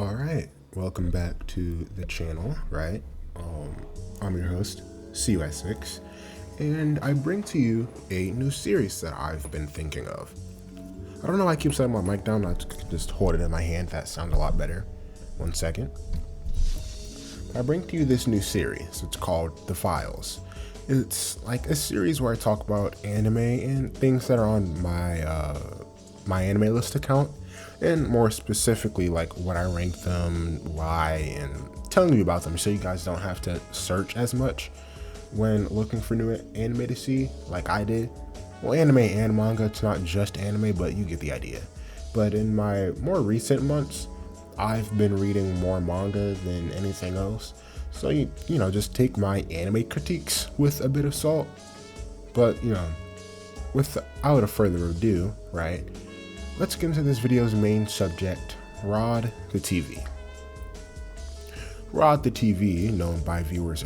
All right, welcome back to the channel, right? I'm your host, CUS6, and I bring to you a new series that I've been thinking of. I don't know why I keep setting my mic down, I just hold it in my hand, that sounds a lot better. 1 second. I bring to you this new series, it's called The Files. It's like a series where I talk about anime and things that are on my anime list account, and more specifically like what I rank them, why, and telling you about them so you guys don't have to search as much when looking for new anime to see like I did. Well, anime and manga, it's not just anime, but you get the idea. But in my more recent months, I've been reading more manga than anything else. So, you know, just take my anime critiques with a bit of salt. But, you know, without a further ado, right, let's get into this video's main subject, R.O.D The Tv. R.O.D The Tv, known by viewers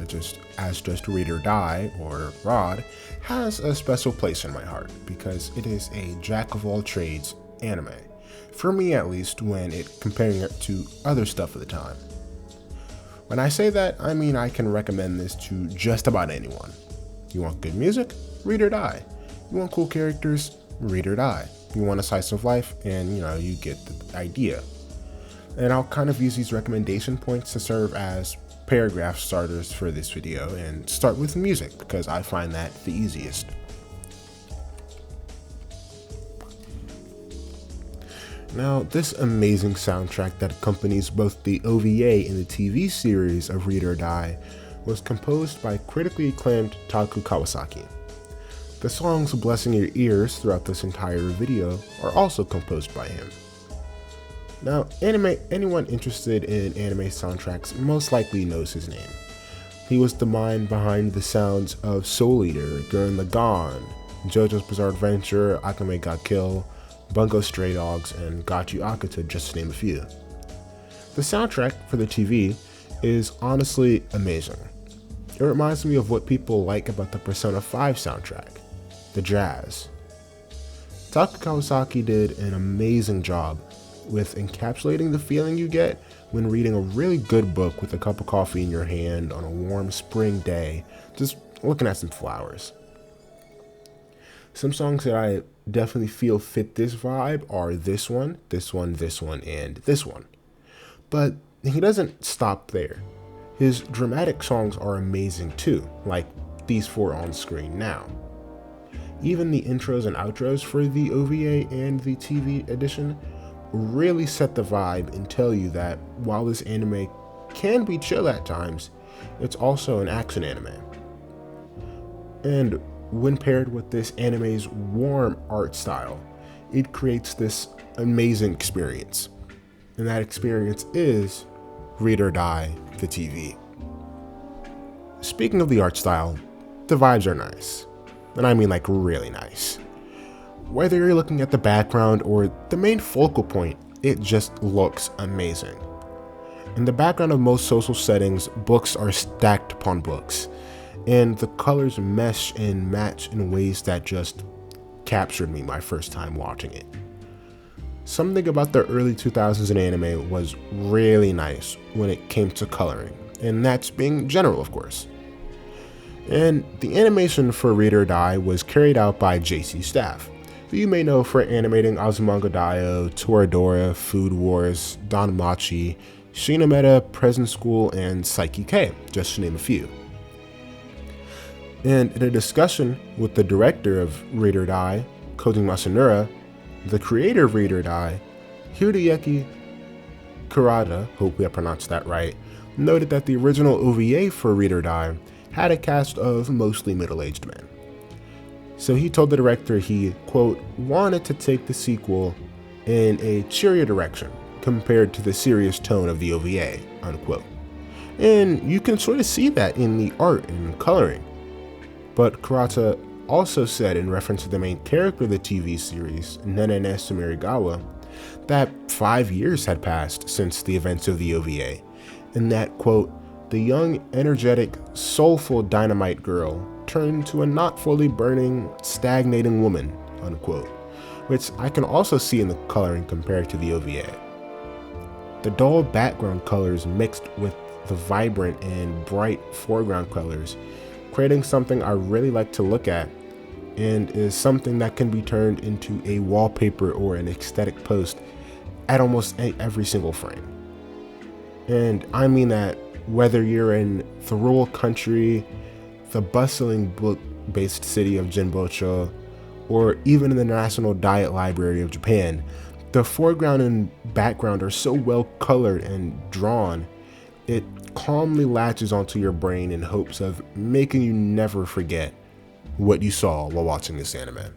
as just Read or Die, or R.O.D, has a special place in my heart because it is a jack-of-all-trades anime. For me, at least, when comparing it to other stuff of the time. When I say that, I mean I can recommend this to just about anyone. You want good music? Read or Die. You want cool characters? Read or Die. You want a slice of life? And, you know, you get the idea. And I'll kind of use these recommendation points to serve as paragraph starters for this video and start with music because I find that the easiest. Now, this amazing soundtrack that accompanies both the OVA and the TV series of Read or Die was composed by critically acclaimed Taku Kawasaki. The songs blessing your ears throughout this entire video are also composed by him. Now, anyone interested in anime soundtracks most likely knows his name. He was the mind behind the sounds of Soul Eater, Gurren Lagann, JoJo's Bizarre Adventure, Akame ga Kill, Bungo Stray Dogs, and Gachu Akata, just to name a few. The soundtrack for the TV is honestly amazing. It reminds me of what people like about the Persona 5 soundtrack, the jazz. Taku Kawasaki did an amazing job with encapsulating the feeling you get when reading a really good book with a cup of coffee in your hand on a warm spring day, just looking at some flowers. Some songs that I definitely feel fit this vibe are this one, and this one. But he doesn't stop there. His dramatic songs are amazing too, like these 4 on screen now. Even the intros and outros for the OVA and the TV edition really set the vibe and tell you that while this anime can be chill at times, it's also an action anime. And when paired with this anime's warm art style, it creates this amazing experience. And that experience is Read or Die The TV. Speaking of the art style, the vibes are nice. And I mean like really nice. Whether you're looking at the background or the main focal point, it just looks amazing. In the background of most social settings, books are stacked upon books, and the colors mesh and match in ways that just captured me my first time watching it. Something about the early 2000s in anime was really nice when it came to coloring, and that's being general, of course. And the animation for Read or Die was carried out by JC Staff, who you may know for animating Azumanga Daioh, Toradora, Food Wars, Danmachi, Shinometa, Present School, and Psyche K, just to name a few. And in a discussion with the director of Read or Die, Koji Masanura, the creator of Read or Die, Hiroyuki Kurata, hopefully I pronounced that right, noted that the original OVA for Read or Die had a cast of mostly middle-aged men. So he told the director he, quote, wanted to take the sequel in a cheerier direction compared to the serious tone of the OVA, unquote. And you can sort of see that in the art and coloring. But Kurata also said in reference to the main character of the TV series, Nenene Sumerigawa, that 5 years had passed since the events of the OVA, and that, quote, the young, energetic, soulful dynamite girl turned to a not fully burning, stagnating woman, unquote, which I can also see in the coloring compared to the OVA. The dull background colors mixed with the vibrant and bright foreground colors, creating something I really like to look at and is something that can be turned into a wallpaper or an aesthetic post at almost every single frame. And I mean that whether you're in the rural country, the bustling book-based city of Jinbocho, or even in the National Diet Library of Japan, the foreground and background are so well colored and drawn, it calmly latches onto your brain in hopes of making you never forget what you saw while watching this anime.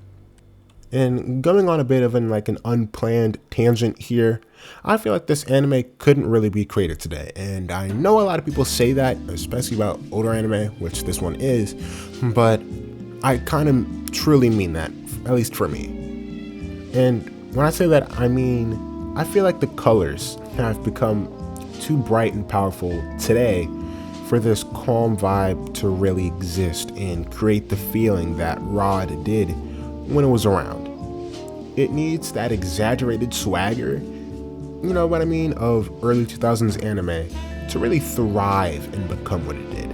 And going on a bit of an unplanned tangent here, I feel like this anime couldn't really be created today, and I know a lot of people say that, especially about older anime, which this one is, but I kind of truly mean that, at least for me. And when I say that, I mean, I feel like the colors have become too bright and powerful today for this calm vibe to really exist and create the feeling that R.O.D did when it was around. It needs that exaggerated swagger, you know what I mean, of early 2000s anime to really thrive and become what it did.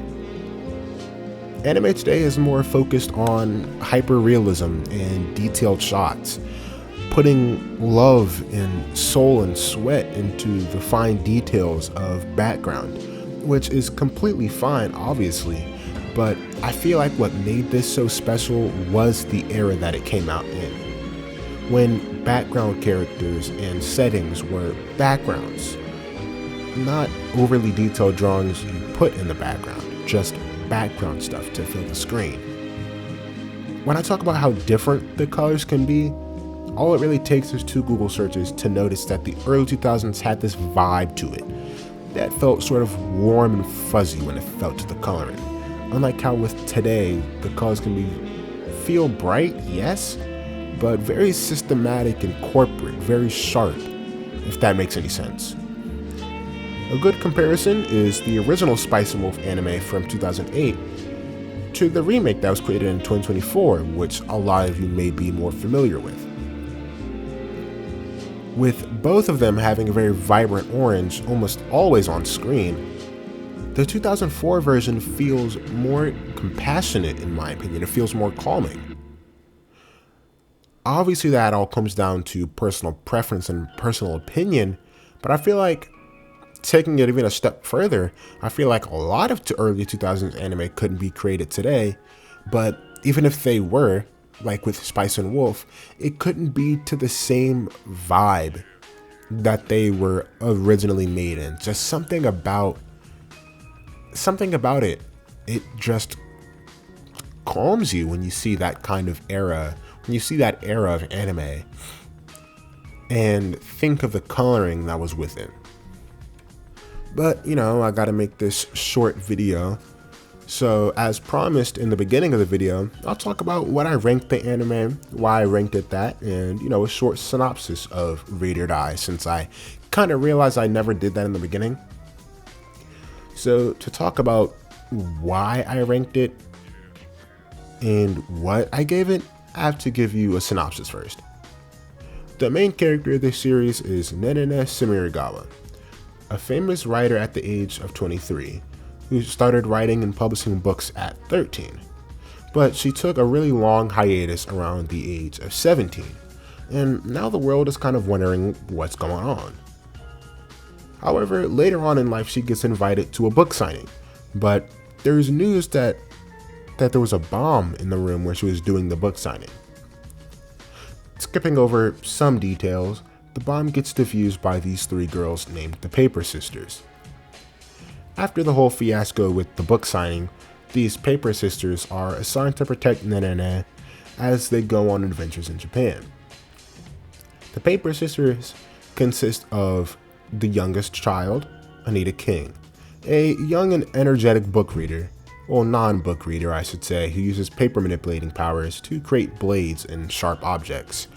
Anime today is more focused on hyper-realism and detailed shots, putting love and soul and sweat into the fine details of background, which is completely fine, obviously, but I feel like what made this so special was the era that it came out in, when background characters and settings were backgrounds, not overly detailed drawings you put in the background, just background stuff to fill the screen. When I talk about how different the colors can be, all it really takes is 2 Google searches to notice that the early 2000s had this vibe to it that felt sort of warm and fuzzy when it felt to the coloring. Unlike how with today, the colors can feel bright, yes, but very systematic and corporate, very sharp, if that makes any sense. A good comparison is the original Spice and Wolf anime from 2008 to the remake that was created in 2024, which a lot of you may be more familiar with. With both of them having a very vibrant orange almost always on screen, the 2004 version feels more compassionate in my opinion. It feels more calming. Obviously that all comes down to personal preference and personal opinion, but I feel like taking it even a step further, I feel like a lot of early 2000s anime couldn't be created today, but even if they were, like with Spice and Wolf, it couldn't be to the same vibe that they were originally made in. Just something about it. It just calms you when you see that kind of era, when you see that era of anime, and think of the coloring that was with it. But, you know, I gotta make this short video. So, as promised in the beginning of the video, I'll talk about what I ranked the anime, why I ranked it that, and, you know, a short synopsis of R.O.D Die, since I kind of realized I never did that in the beginning. So, to talk about why I ranked it and what I gave it, I have to give you a synopsis first. The main character of this series is Nenene Sumiragawa, a famous writer at the age of 23, who started writing and publishing books at 13. But she took a really long hiatus around the age of 17, and now the world is kind of wondering what's going on. However, later on in life she gets invited to a book signing, but there's news that there was a bomb in the room where she was doing the book signing. Skipping over some details, the bomb gets defused by these 3 girls named the Paper Sisters. After the whole fiasco with the book signing, these Paper Sisters are assigned to protect Nenene as they go on adventures in Japan. The Paper Sisters consist of the youngest child, Anita King, a young and energetic book reader, well, non-book reader I should say, who uses paper manipulating powers to create blades and sharp objects.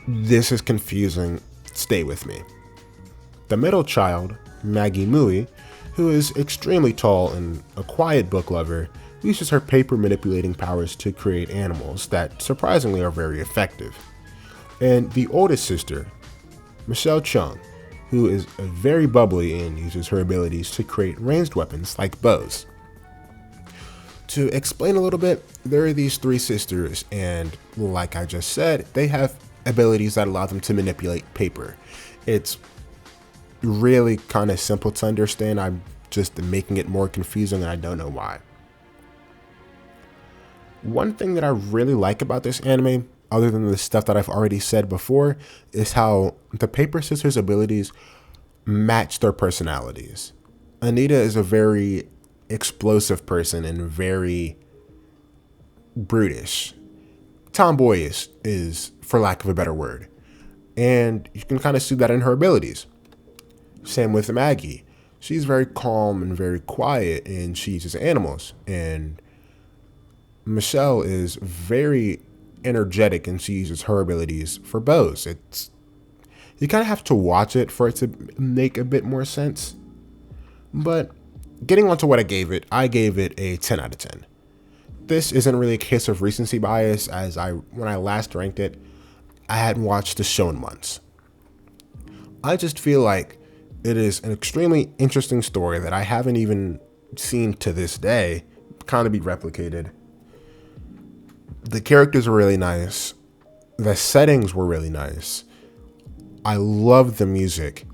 This is confusing, stay with me. The middle child, Maggie Mui, who is extremely tall and a quiet book lover, uses her paper manipulating powers to create animals that surprisingly are very effective. And the oldest sister, Michelle Chung, who is very bubbly and uses her abilities to create ranged weapons like bows. To explain a little bit, there are these three sisters, and like I just said, they have abilities that allow them to manipulate paper. It's really kind of simple to understand. I'm just making it more confusing and I don't know why. One thing that I really like about this anime, other than the stuff that I've already said before, is how the Paper Sisters' abilities match their personalities. Anita is a very explosive person and very brutish. Tomboyish is, for lack of a better word. And you can kind of see that in her abilities. Same with Maggie. She's very calm and very quiet, and she uses animals. And Michelle is very energetic, and she uses her abilities for bows. You kind of have to watch it for it to make a bit more sense. But getting onto what I gave it a 10 out of 10. This isn't really a case of recency bias, as when I last ranked it, I hadn't watched the show in months. I just feel like it is an extremely interesting story that I haven't even seen to this day kind of be replicated. The characters are really nice. The settings were really nice. I love the music.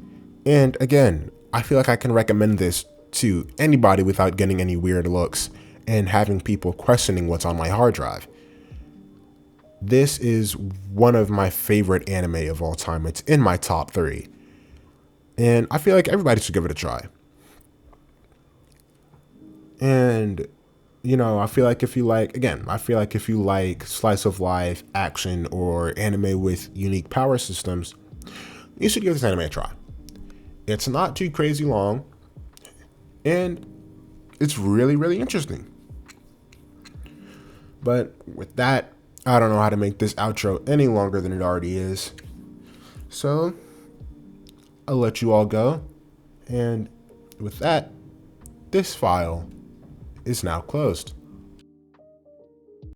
And again, I feel like I can recommend this to anybody without getting any weird looks and having people questioning what's on my hard drive. This is one of my favorite anime of all time. It's in my top 3. And I feel like everybody should give it a try. And, I feel like if you like slice of life, action, or anime with unique power systems, you should give this anime a try. It's not too crazy long, and it's really, really interesting. But with that, I don't know how to make this outro any longer than it already is. So I'll let you all go. And with that, this file is now closed.